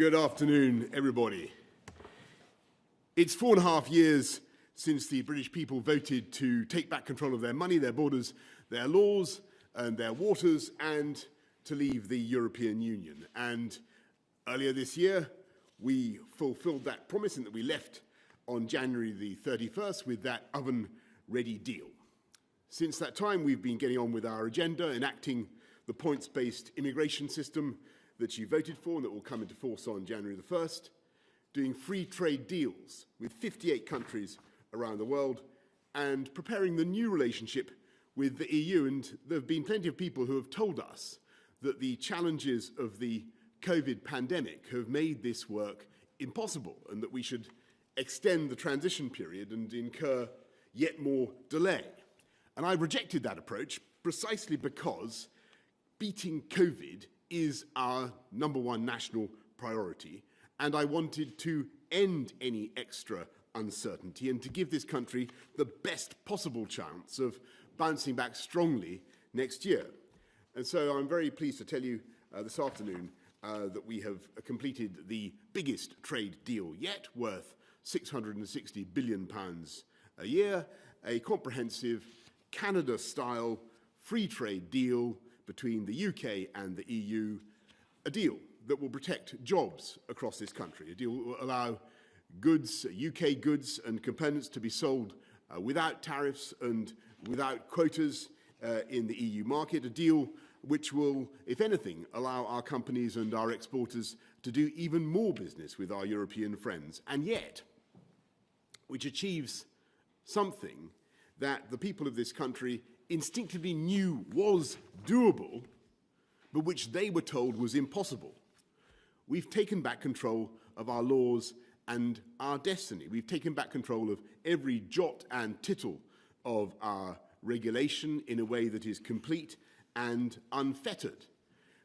Good afternoon, everybody. It's 4.5 years since the British people voted to take back control of their money, their borders, their laws, and their waters, and to leave the European Union. And earlier this year, we fulfilled that promise in that we left on January the 31st with that oven-ready deal. Since that time, we've been getting on with our agenda, enacting the points-based immigration system that you voted for and that will come into force on January the 1st, doing free trade deals with 58 countries around the world, and preparing the new relationship with the EU. And there have been plenty of people who have told us that the challenges of the COVID pandemic have made this work impossible and that we should extend the transition period and incur yet more delay. And I rejected that approach precisely because beating COVID is our #1 national priority, and I wanted to end any extra uncertainty and to give this country the best possible chance of bouncing back strongly next year. And so I'm very pleased to tell you this afternoon that we have completed the biggest trade deal yet, worth £660 billion a year, a comprehensive Canada-style free trade deal between the UK and the EU, a deal that will protect jobs across this country, a deal that will allow goods, UK goods and components to be sold without tariffs and without quotas in the EU market, a deal which will, if anything, allow our companies and our exporters to do even more business with our European friends, and yet which achieves something that the people of this country instinctively knew was doable, but which they were told was impossible. We've taken back control of our laws and our destiny. We've taken back control of every jot and tittle of our regulation in a way that is complete and unfettered.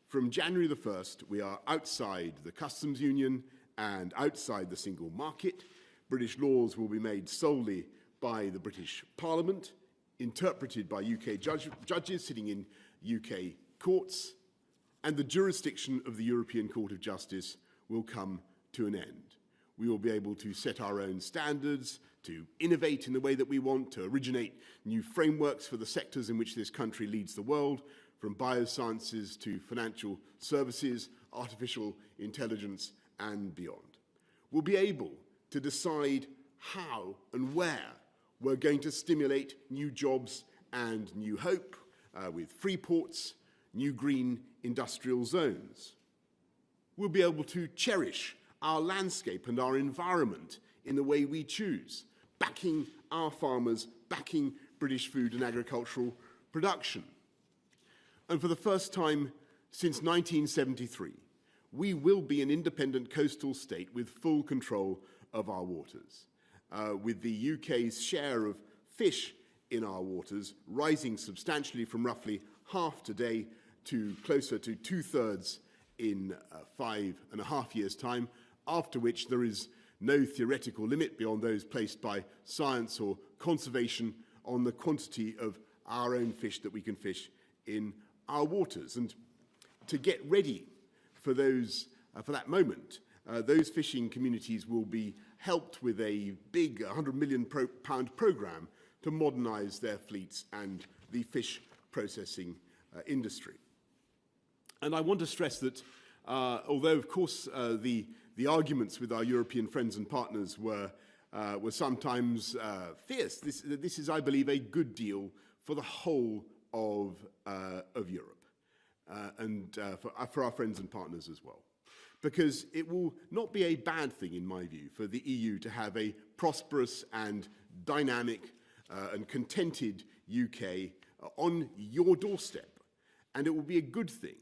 From January the 1st, we are outside the customs union and outside the single market. British laws will be made solely by the British Parliament, interpreted by UK judges sitting in UK courts, and the jurisdiction of the European Court of Justice will come to an end. We will be able to set our own standards, to innovate in the way that we want, to originate new frameworks for the sectors in which this country leads the world, from biosciences to financial services, artificial intelligence, and beyond. We'll be able to decide how and where we're going to stimulate new jobs and new hope with free ports, new green industrial zones. We'll be able to cherish our landscape and our environment in the way we choose, backing our farmers, backing British food and agricultural production. And for the first time since 1973, we will be an independent coastal state with full control of our waters. With the UK's share of fish in our waters rising substantially from roughly half today to closer to 2/3 in 5.5 years' time, after which there is no theoretical limit beyond those placed by science or conservation on the quantity of our own fish that we can fish in our waters. And to get ready for that moment, those fishing communities will be helped with a big £100 million programme to modernise their fleets and the fish processing industry. And I want to stress that although, of course, the arguments with our European friends and partners were sometimes fierce, this is, I believe, a good deal for the whole of Europe and for our friends and partners as well. Because it will not be a bad thing, in my view, for the EU to have a prosperous and dynamic and contented UK on your doorstep. And it will be a good thing.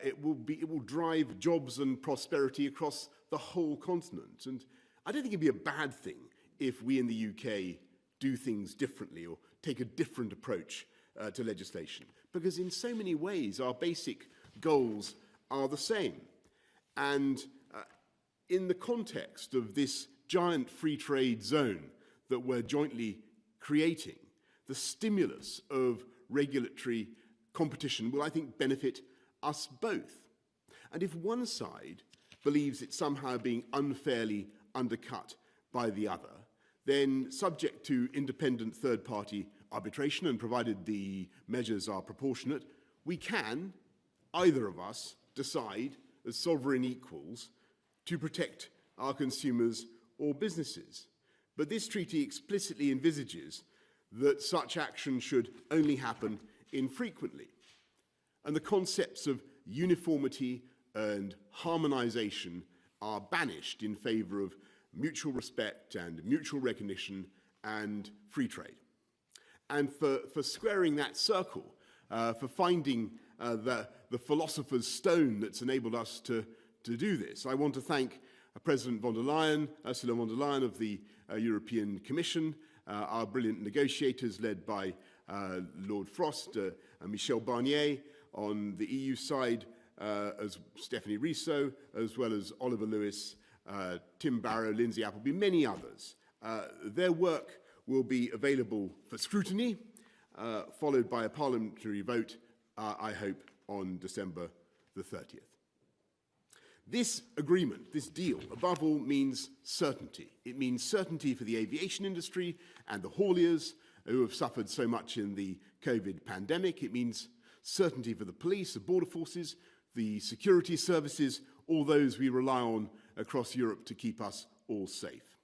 It will drive jobs and prosperity across the whole continent. And I don't think it'd be a bad thing if we in the UK do things differently or take a different approach to legislation. Because in so many ways, our basic goals are the same. And in the context of this giant free trade zone that we're jointly creating, the stimulus of regulatory competition will, I think, benefit us both. And if one side believes it's somehow being unfairly undercut by the other, then subject to independent third-party arbitration and provided the measures are proportionate, we can, either of us, decide as sovereign equals to protect our consumers or businesses. But this treaty explicitly envisages that such action should only happen infrequently. And the concepts of uniformity and harmonization are banished in favor of mutual respect and mutual recognition and free trade. And for squaring that circle, for finding the philosopher's stone that's enabled us to do this, I want to thank President von der Leyen, Ursula von der Leyen of the European Commission, our brilliant negotiators led by Lord Frost and Michel Barnier on the EU side, as Stephanie Risso, as well as Oliver Lewis, Tim Barrow, Lindsay Appleby, many others. Their work will be available for scrutiny, followed by a parliamentary vote, I hope, on December the 30th. This agreement, this deal, above all, means certainty. It means certainty for the aviation industry and the hauliers who have suffered so much in the COVID pandemic. It means certainty for the police, the border forces, the security services, all those we rely on across Europe to keep us all safe.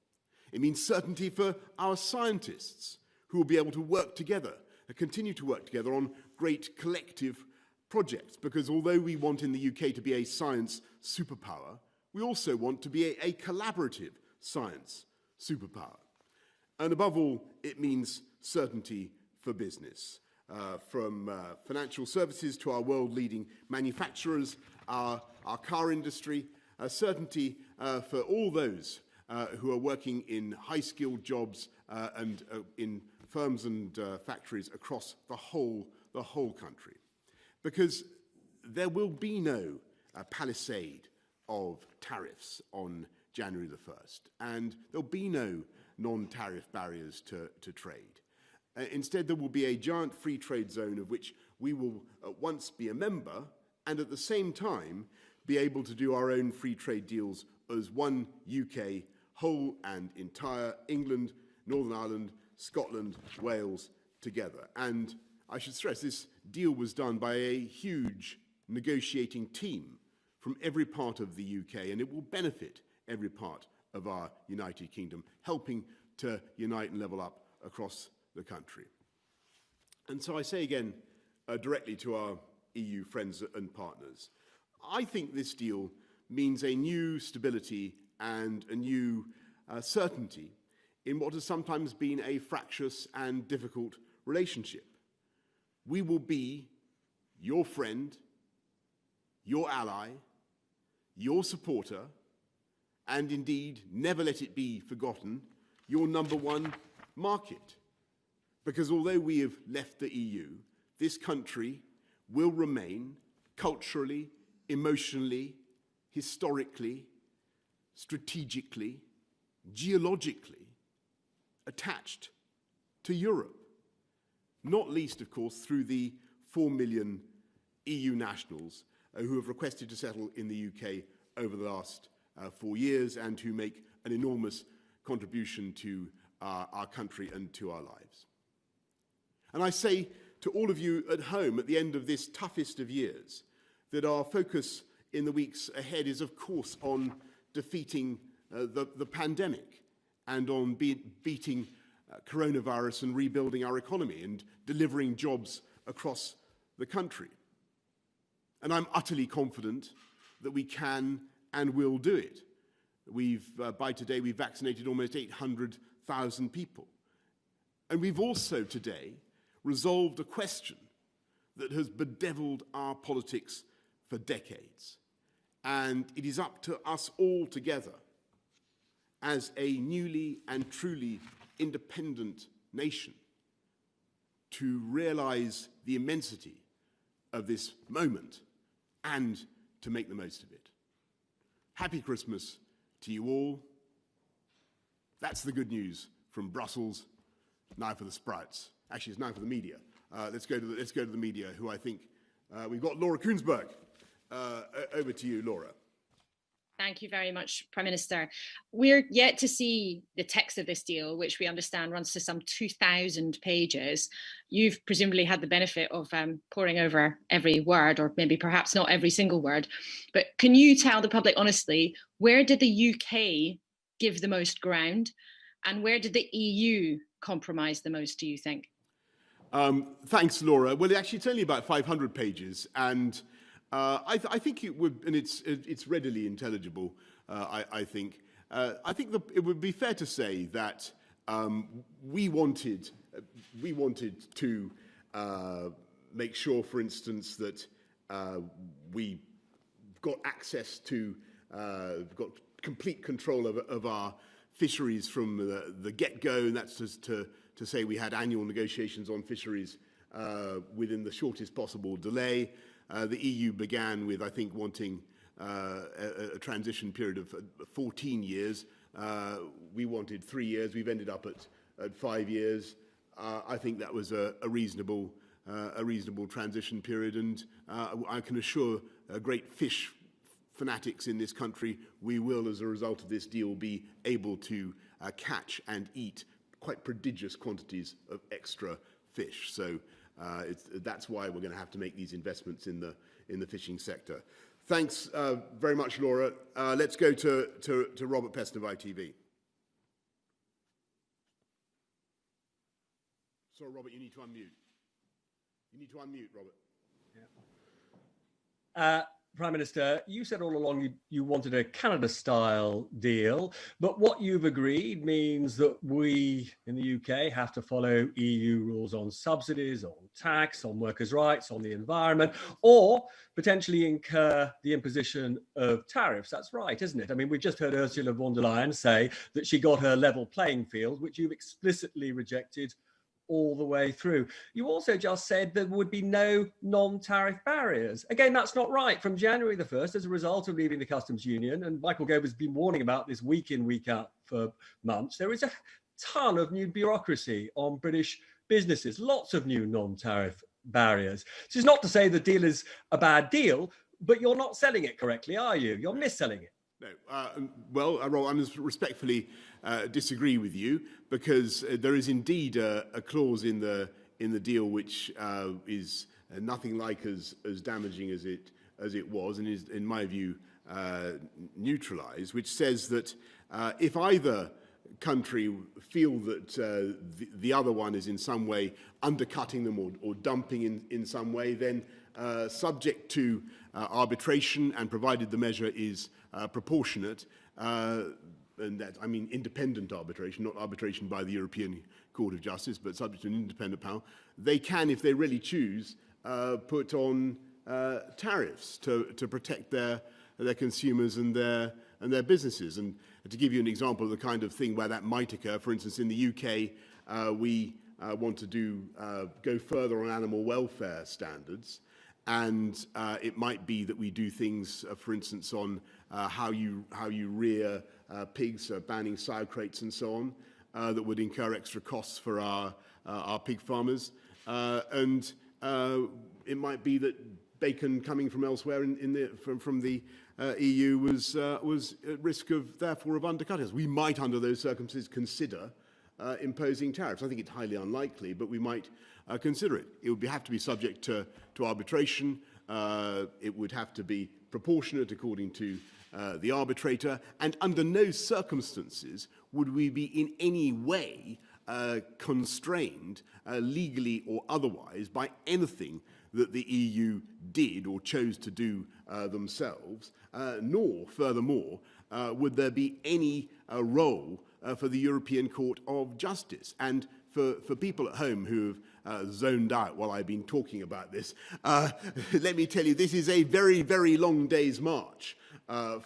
It means certainty for our scientists who will be able to work together, continue to work together on great collective projects, because although we want in the UK to be a science superpower, we also want to be a collaborative science superpower. And above all, it means certainty for business, from financial services to our world-leading manufacturers, our car industry, certainty for all those who are working in high-skilled jobs and in firms and factories across the whole country. Because there will be no palisade of tariffs on January the 1st, and there'll be no non-tariff barriers to trade. Instead, there will be a giant free trade zone of which we will at once be a member and at the same time be able to do our own free trade deals as one UK, whole and entire England, Northern Ireland, Scotland, Wales together. And I should stress, this deal was done by a huge negotiating team from every part of the UK, and it will benefit every part of our United Kingdom, helping to unite and level up across the country. And so I say again, directly to our EU friends and partners, I think this deal means a new stability and a new certainty in what has sometimes been a fractious and difficult relationship. We will be your friend, your ally, your supporter, and indeed, never let it be forgotten, your number one market. Because although we have left the EU, this country will remain culturally, emotionally, historically, strategically, geologically attached to Europe. Not least, of course, through the 4 million EU nationals who have requested to settle in the UK over the last 4 years and who make an enormous contribution to our country and to our lives. And I say to all of you at home at the end of this toughest of years that our focus in the weeks ahead is, of course, on defeating the pandemic and on beating coronavirus and rebuilding our economy and delivering jobs across the country. And I'm utterly confident that we can and will do it. By today, we've vaccinated almost 800,000 people. And we've also today resolved a question that has bedeviled our politics for decades. And it is up to us all together as a newly and truly independent nation to realize the immensity of this moment and to make the most of it. Happy Christmas to you all. That's the good news from Brussels. Now for the sprouts. Actually, it's now for the media. Let's go to the media, who I think we've got Laura Koonsberg. Over to you, Laura. Thank you very much, Prime Minister. We're yet to see the text of this deal, which we understand runs to some 2,000 pages. You've presumably had the benefit of poring over every word, or maybe perhaps not every single word. But can you tell the public honestly, where did the UK give the most ground? And where did the EU compromise the most, do you think? Thanks, Laura. Well, actually, it's only about 500 pages, and I think it would, and it's readily intelligible. I think it would be fair to say that we wanted to make sure, for instance, that we got access to, got complete control of our fisheries from the get-go, and that's just to say we had annual negotiations on fisheries within the shortest possible delay. The EU began with, I think, wanting a transition period of 14 years. We wanted 3 years. We've ended up at 5 years. I think that was a reasonable transition period, and I can assure great fish fanatics in this country, we will, as a result of this deal, be able to catch and eat quite prodigious quantities of extra fish. So that's why we're going to have to make these investments in the fishing sector. Thanks very much, Laura. Let's go to Robert Peston of ITV. Sorry, Robert, you need to unmute. You need to unmute, Robert. Yeah. Prime Minister, you said all along you wanted a Canada-style deal, but what you've agreed means that we in the UK have to follow EU rules on subsidies, on tax, on workers' rights, on the environment, or potentially incur the imposition of tariffs. That's right, isn't it? I mean, we've just heard Ursula von der Leyen say that she got her level playing field, which you've explicitly rejected all the way through. You also just said there would be no non-tariff barriers. Again, that's not right. From January the 1st, as a result of leaving the customs union, and Michael Gove has been warning about this week in, week out for months, there is a ton of new bureaucracy on British businesses, lots of new non-tariff barriers. This is not to say the deal is a bad deal, but you're not selling it correctly, are you? You're mis-selling it. No. Well, I respectfully disagree with you, because there is indeed a clause in the deal which is nothing like as damaging as it was, and is, in my view, neutralised, which says that if either country feel that the other one is in some way undercutting them or dumping in some way, then subject to arbitration, and provided the measure is proportionate, and that, I mean, independent arbitration, not arbitration by the European Court of Justice, but subject to an independent panel, they can, if they really choose, put on tariffs to protect their consumers and their businesses. And to give you an example of the kind of thing where that might occur, for instance, in the UK, we want to go further on animal welfare standards. And it might be that we do things, for instance, on how you rear pigs, banning sow crates and so on, that would incur extra costs for our pig farmers. And it might be that bacon coming from elsewhere from the EU was at risk of, therefore, of undercutting us. We might, under those circumstances, consider imposing tariffs. I think it's highly unlikely, but we might consider it. It would have to be subject to arbitration. It would have to be proportionate according to the arbitrator, and under no circumstances would we be in any way constrained, legally or otherwise, by anything that the EU did or chose to do themselves, nor, furthermore, would there be any role for the European Court of Justice. And for people at home who have zoned out while I've been talking about this, let me tell you, this is a very, very long day's march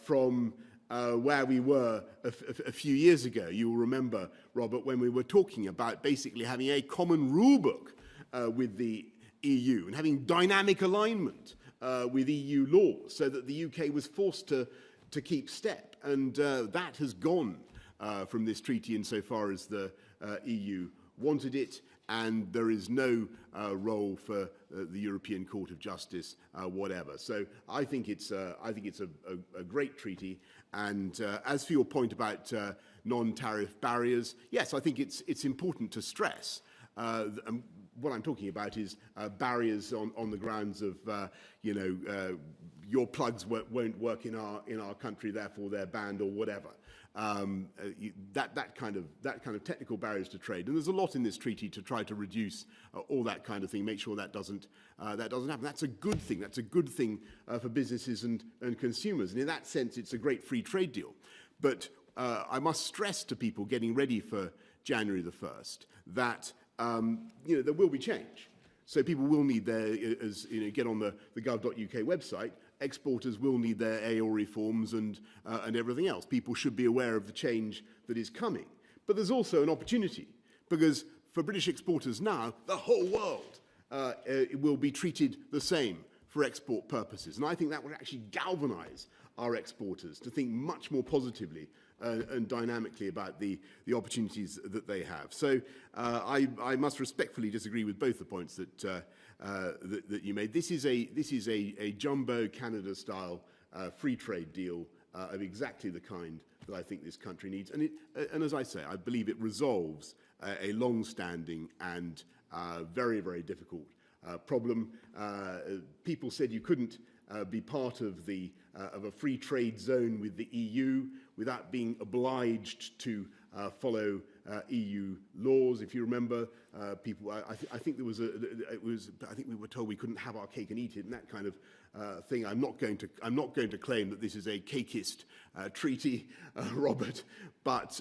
from where we were a few years ago. You will remember, Robert, when we were talking about basically having a common rule book with the EU and having dynamic alignment with EU laws, so that the UK was forced to keep step. And that has gone from this treaty insofar as the EU wanted it, and there is no role for the European Court of Justice, whatever. So I think it's a great treaty. And as for your point about non-tariff barriers, yes, I think it's important to stress. What I'm talking about is barriers on the grounds of, your plugs won't work in our country, therefore they're banned or whatever. That kind of technical barriers to trade, and there's a lot in this treaty to try to reduce all that kind of thing, make sure that doesn't happen. That's a good thing. That's a good thing for businesses and consumers, and in that sense, it's a great free trade deal. But I must stress to people getting ready for January the 1st that there will be change. So people will need get on the gov.uk website. Exporters will need their AORI forms and everything else. People should be aware of the change that is coming. But there's also an opportunity, because for British exporters now, the whole world will be treated the same for export purposes. And I think that would actually galvanise our exporters to think much more positively and dynamically about the opportunities that they have. So I must respectfully disagree with both the points that you made. This is a jumbo Canada-style free trade deal of exactly the kind that I think this country needs. And as I say, I believe it resolves a long-standing and very, very difficult problem. People said you couldn't be part of a free trade zone with the EU without being obliged to follow EU laws. If you remember, people, I think there was I think we were told we couldn't have our cake and eat it, and that kind of thing. I'm not going to claim that this is a cakeist treaty, Robert, but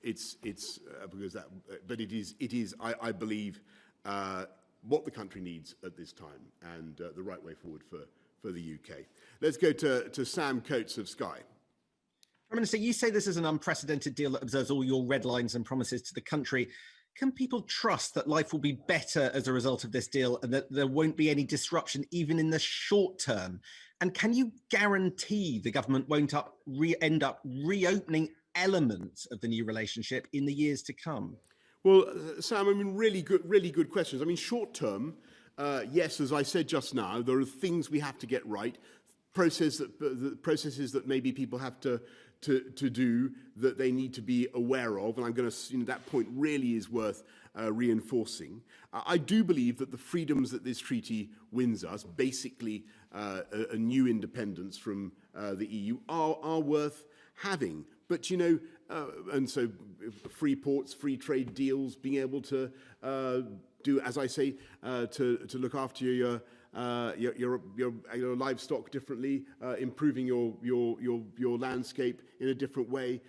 it's because that. But it is. I believe. What the country needs at this time, and the right way forward for the UK. Let's go to Sam Coates of Sky. Prime Minister, you say this is an unprecedented deal that observes all your red lines and promises to the country. Can people trust that life will be better as a result of this deal and that there won't be any disruption even in the short term? And can you guarantee the government won't end up reopening elements of the new relationship in the years to come? Well, Sam, I mean, really good questions. I mean, short term, yes, as I said just now, there are things we have to get right, processes that maybe people have to do that they need to be aware of, and I'm going to, that point really is worth reinforcing. I do believe that the freedoms that this treaty wins us, basically a new independence from the EU, are worth having. But, and so free ports, free trade deals, being able to do, as I say, to look after your livestock differently, improving your landscape in a different way,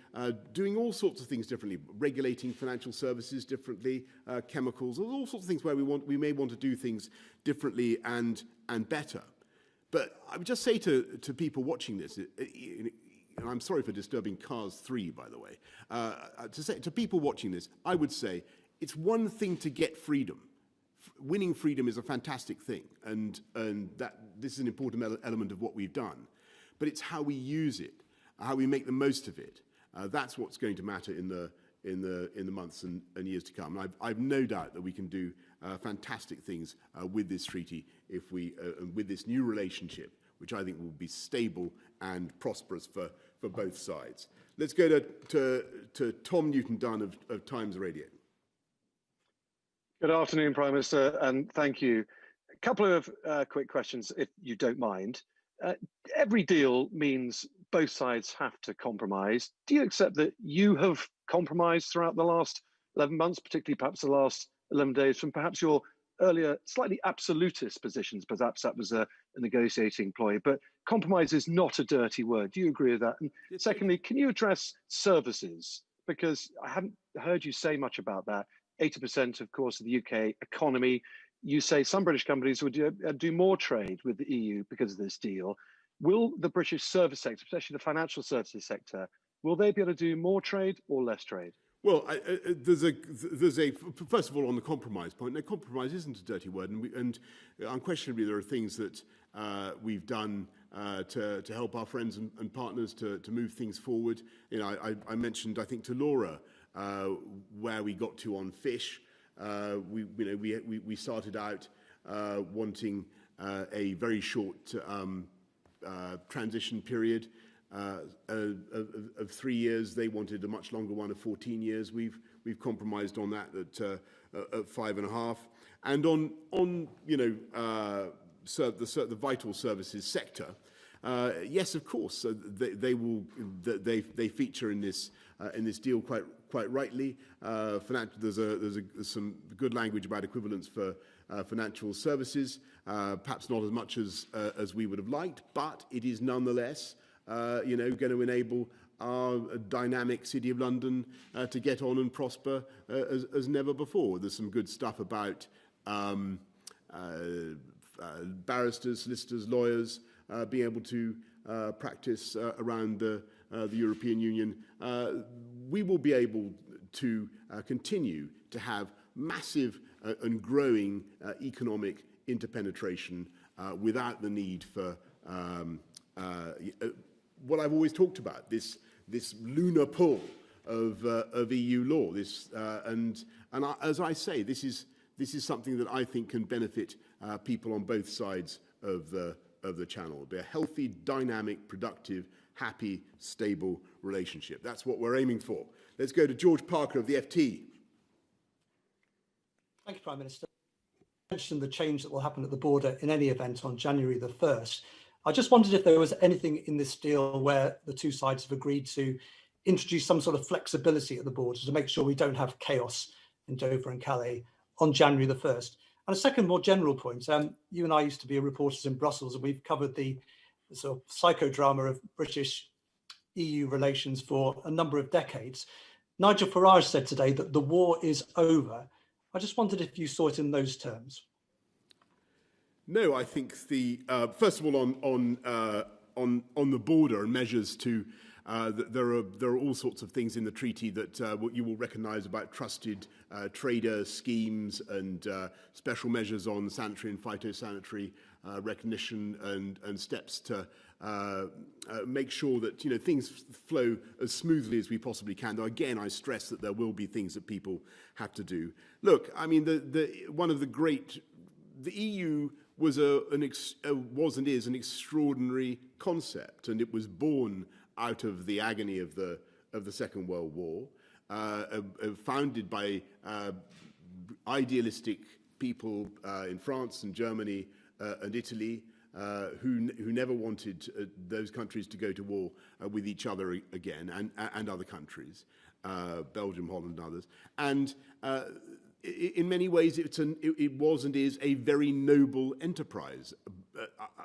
doing all sorts of things differently, regulating financial services differently, chemicals, all sorts of things where we may want to do things differently and better. But I would just say to people watching this, and I'm sorry for disturbing Cars 3, by the way, to say to people watching this, I would say it's one thing to get freedom. Winning freedom is a fantastic thing, and that this is an important element of what we've done. But it's how we use it, how we make the most of it. That's what's going to matter in the months and years to come. And I've no doubt that we can do fantastic things with this treaty if we with this new relationship, which I think will be stable and prosperous for both sides. Let's go to Tom Newton-Dunn of Times Radio. Good afternoon, Prime Minister, and thank you. A couple of quick questions, if you don't mind. Every deal means both sides have to compromise. Do you accept that you have compromised throughout the last 11 months, particularly perhaps the last 11 days, from perhaps your earlier slightly absolutist positions? Perhaps that was a negotiating ploy, but compromise is not a dirty word. Do you agree with that? And secondly, can you address services? Because I haven't heard you say much about that. 80%, of course, of the UK economy. You say some British companies would do more trade with the EU because of this deal. Will the British service sector, especially the financial services sector, will they be able to do more trade or less trade? Well, there's a first of all, on the compromise point, no, compromise isn't a dirty word, and unquestionably there are things that we've done to help our friends and partners to move things forward. I mentioned, I think, to Laura, where we got to on fish. We started out wanting a very short transition period of 3 years. They wanted a much longer one of 14 years. We've compromised on that at 5.5. And on the vital services sector, yes, of course, they feature in this deal quite rightly. There's some good language about equivalence for financial services, perhaps not as much as we would have liked, but it is nonetheless going to enable our dynamic City of London to get on and prosper as never before. There's some good stuff about barristers, solicitors, lawyers being able to practice around the European Union. We will be able to continue to have massive and growing economic interpenetration without the need for what I've always talked about, this lunar pull of EU law. As I say, this is something that I think can benefit people on both sides of the channel. It'll be a healthy, dynamic, productive, happy, stable relationship. That's what we're aiming for. Let's go to George Parker of the FT. Thank you, Prime Minister. You mentioned the change that will happen at the border in any event on January the 1st. I just wondered if there was anything in this deal where the two sides have agreed to introduce some sort of flexibility at the border to make sure we don't have chaos in Dover and Calais on January the 1st. And a second, more general point, you and I used to be reporters in Brussels, and we've covered the sort of psychodrama of British EU relations for a number of decades. Nigel Farage said today that the war is over. I just wondered if you saw it in those terms. No, I think first of all on the border and measures to there are all sorts of things in the treaty that what you will recognise about trusted trader schemes and special measures on sanitary and phytosanitary recognition and steps to make sure that things flow as smoothly as we possibly can. Though again, I stress that there will be things that people have to do. Look, I mean, the EU was and is an extraordinary concept, and it was born out of the agony of the Second World War, founded by idealistic people in France and Germany and Italy, who never wanted those countries to go to war with each other again, and other countries, Belgium, Holland, and others. And in many ways, it was and is a very noble enterprise.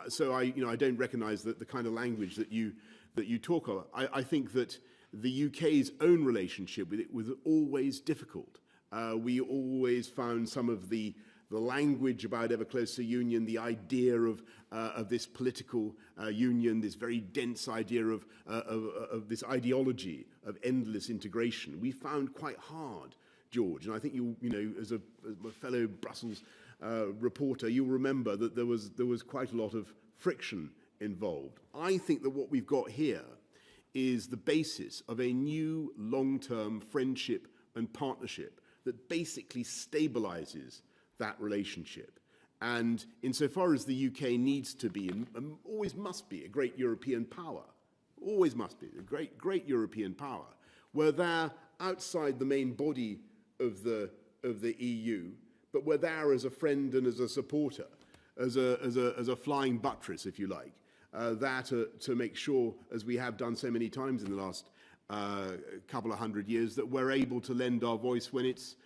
So I don't recognise the kind of language that you talk of. I think that the UK's own relationship with it was always difficult. We always found some of the language about ever closer union, the idea of this political union, this very dense idea of this ideology of endless integration, we found quite hard, George. And I think as a fellow Brussels reporter, you'll remember that there was quite a lot of friction involved. I think that what we've got here is the basis of a new long-term friendship and partnership that basically stabilizes that relationship. And insofar as the UK needs to be, and always must be, a great European power, always must be a great European power, we're there outside the main body of the EU, but we're there as a friend and as a supporter, as a flying buttress, if you like, to make sure, as we have done so many times in the last couple of hundred years, that we're able to lend our voice when it's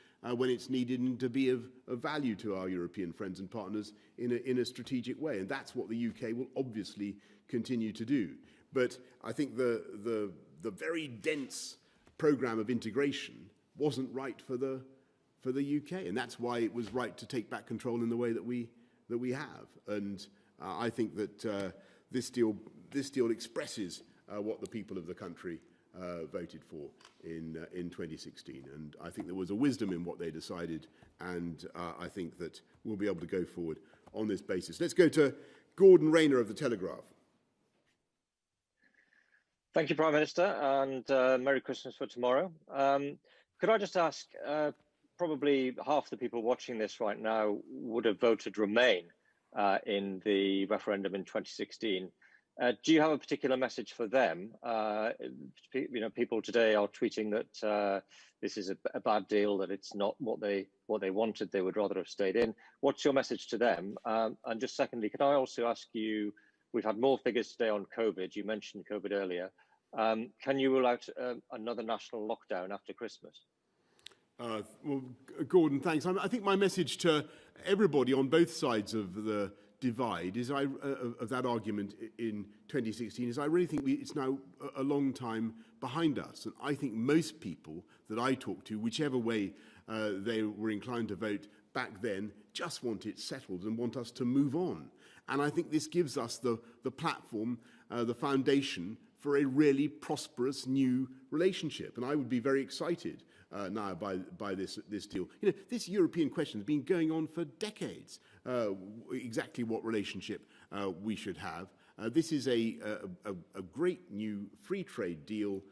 needed and to be of value to our European friends and partners in a strategic way. And that's what the UK will obviously continue to do. But I think the very dense programme of integration wasn't right for the UK, and that's why it was right to take back control in the way that we have. And I think that this deal expresses what the people of the country voted for in 2016, and I think there was a wisdom in what they decided, and I think that we'll be able to go forward on this basis. Let's go to Gordon Rayner of The Telegraph. Thank you, Prime Minister, and Merry Christmas for tomorrow. Could I just ask, probably half the people watching this right now would have voted Remain in the referendum in 2016. Do you have a particular message for them? People today are tweeting that this is a bad deal, that it's not what they wanted. They would rather have stayed in. What's your message to them? And just secondly, can I also ask you? We've had more figures today on COVID. You mentioned COVID earlier. Can you rule out another national lockdown after Christmas? Well, Gordon, thanks. I think my message to everybody on both sides of the divide is of that argument in 2016 is I really think it's now a long time behind us, and I think most people that I talk to, whichever way they were inclined to vote back then, just want it settled and want us to move on. And I think this gives us the platform, the foundation for a really prosperous new relationship. And I would be very excited now by this deal. You know, this European question has been going on for decades. Exactly what relationship we should have. This is a great new free trade deal,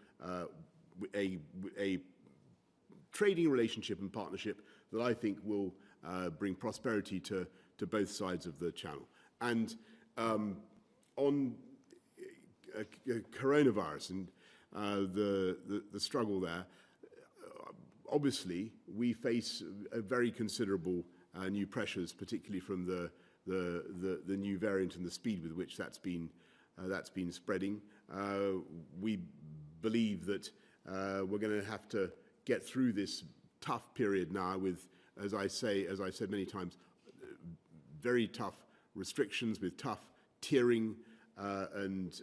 a trading relationship and partnership that I think will bring prosperity to both sides of the channel. And on coronavirus and the struggle there, obviously we face a very considerable new pressures, particularly from the new variant and the speed with which that's been spreading. We believe that we're going to have to get through this tough period now with, as I said many times, very tough restrictions, with tough tiering, and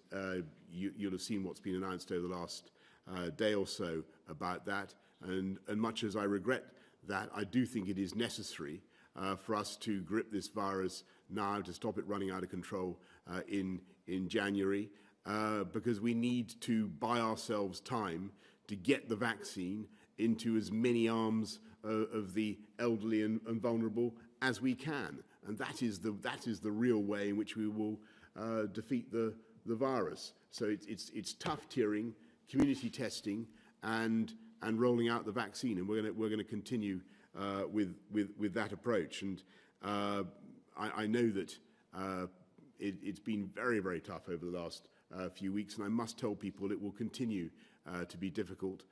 you'll have seen what's been announced over the last day or so about that. And much as I regret that, I do think it is necessary for us to grip this virus now, to stop it running out of control in January, because we need to buy ourselves time to get the vaccine into as many arms of the elderly and vulnerable as we can. And that is the real way in which we will defeat the virus. So it's tough tiering, community testing, and rolling out the vaccine, and we're going to continue with that approach. And I know that it's been very, very tough over the last few weeks, and I must tell people it will continue to be difficult,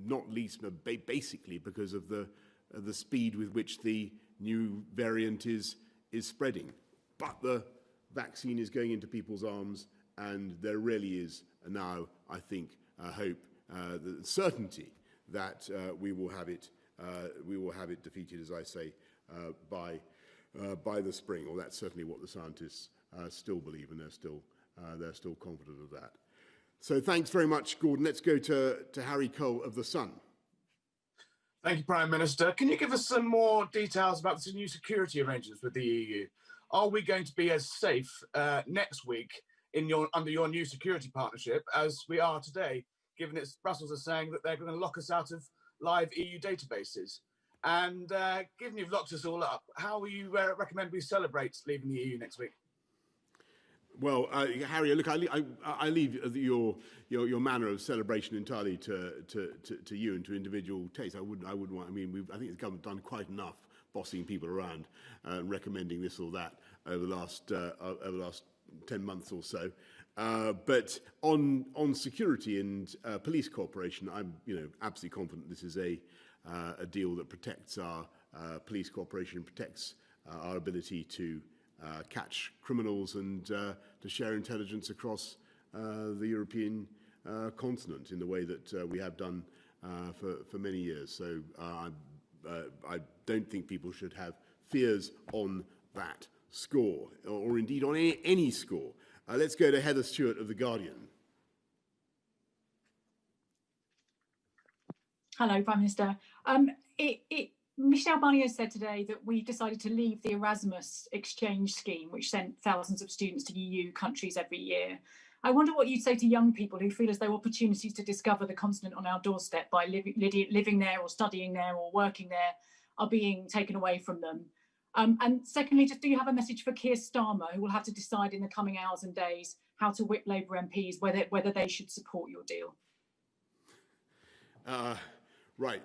not least basically because of the speed with which the new variant is spreading. But the vaccine is going into people's arms, and there really is now, I think, hope, the certainty that we will have it defeated, as I say, by the spring. Or that's certainly what the scientists still believe, and they're still confident of that. So thanks very much, Gordon. Let's go to Harry Cole of The Sun. Thank you, Prime Minister. Can you give us some more details about the new security arrangements with the EU? Are we going to be as safe next week under your new security partnership as we are today, given that Brussels are saying that they're going to lock us out of live EU databases? And given you've locked us all up, how will you recommend we celebrate leaving the EU next week? Well, Harry, look, I leave your manner of celebration entirely to you and to individual taste. I wouldn't want. I mean, I think the government done quite enough bossing people around, recommending this or that over the last 10 months or so. But on security and police cooperation, I'm absolutely confident this is a deal that protects our police cooperation, protects our ability to catch criminals and to share intelligence across the European continent in the way that we have done for many years. So I don't think people should have fears on that score, or indeed on any score. Let's go to Heather Stewart of The Guardian. Hello, Prime Minister. Michel Barnier said today that we decided to leave the Erasmus exchange scheme, which sent thousands of students to EU countries every year. I wonder what you'd say to young people who feel as though opportunities to discover the continent on our doorstep by living there or studying there or working there are being taken away from them. And secondly, just do you have a message for Keir Starmer, who will have to decide in the coming hours and days how to whip Labour MPs, whether they should support your deal? Right,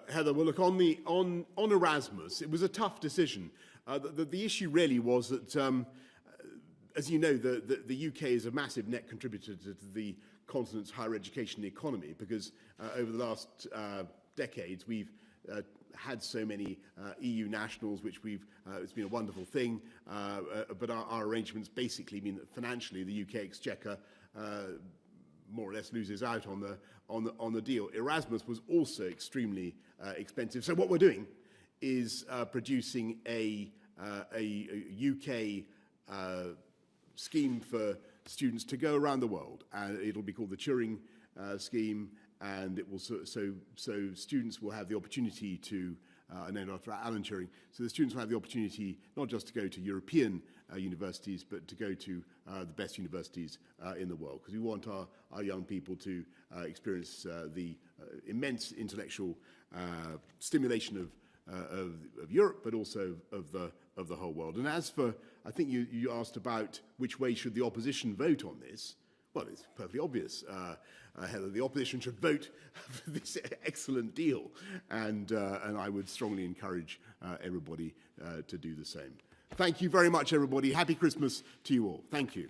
Heather. Well, look, on Erasmus, it was a tough decision. The issue really was that, as you know, the UK is a massive net contributor to the continent's higher education economy, because over the last decades we've had so many EU nationals, which it's been a wonderful thing. But our arrangements basically mean that financially the UK exchequer more or less loses out on the deal. Erasmus was also extremely expensive. So what we're doing is producing a UK scheme for students to go around the world, and it'll be called the Turing scheme, and it will so students will have the opportunity to named after Alan Turing. So the students will have the opportunity not just to go to European universities, but to go to the best universities in the world, because we want our young people to experience the immense intellectual stimulation of Europe, but also of the whole world. And as for, I think you asked about which way should the opposition vote on this. Well, it's perfectly obvious, Heather. The opposition should vote for this excellent deal, and I would strongly encourage everybody to do the same. Thank you very much, everybody. Happy Christmas to you all. Thank you.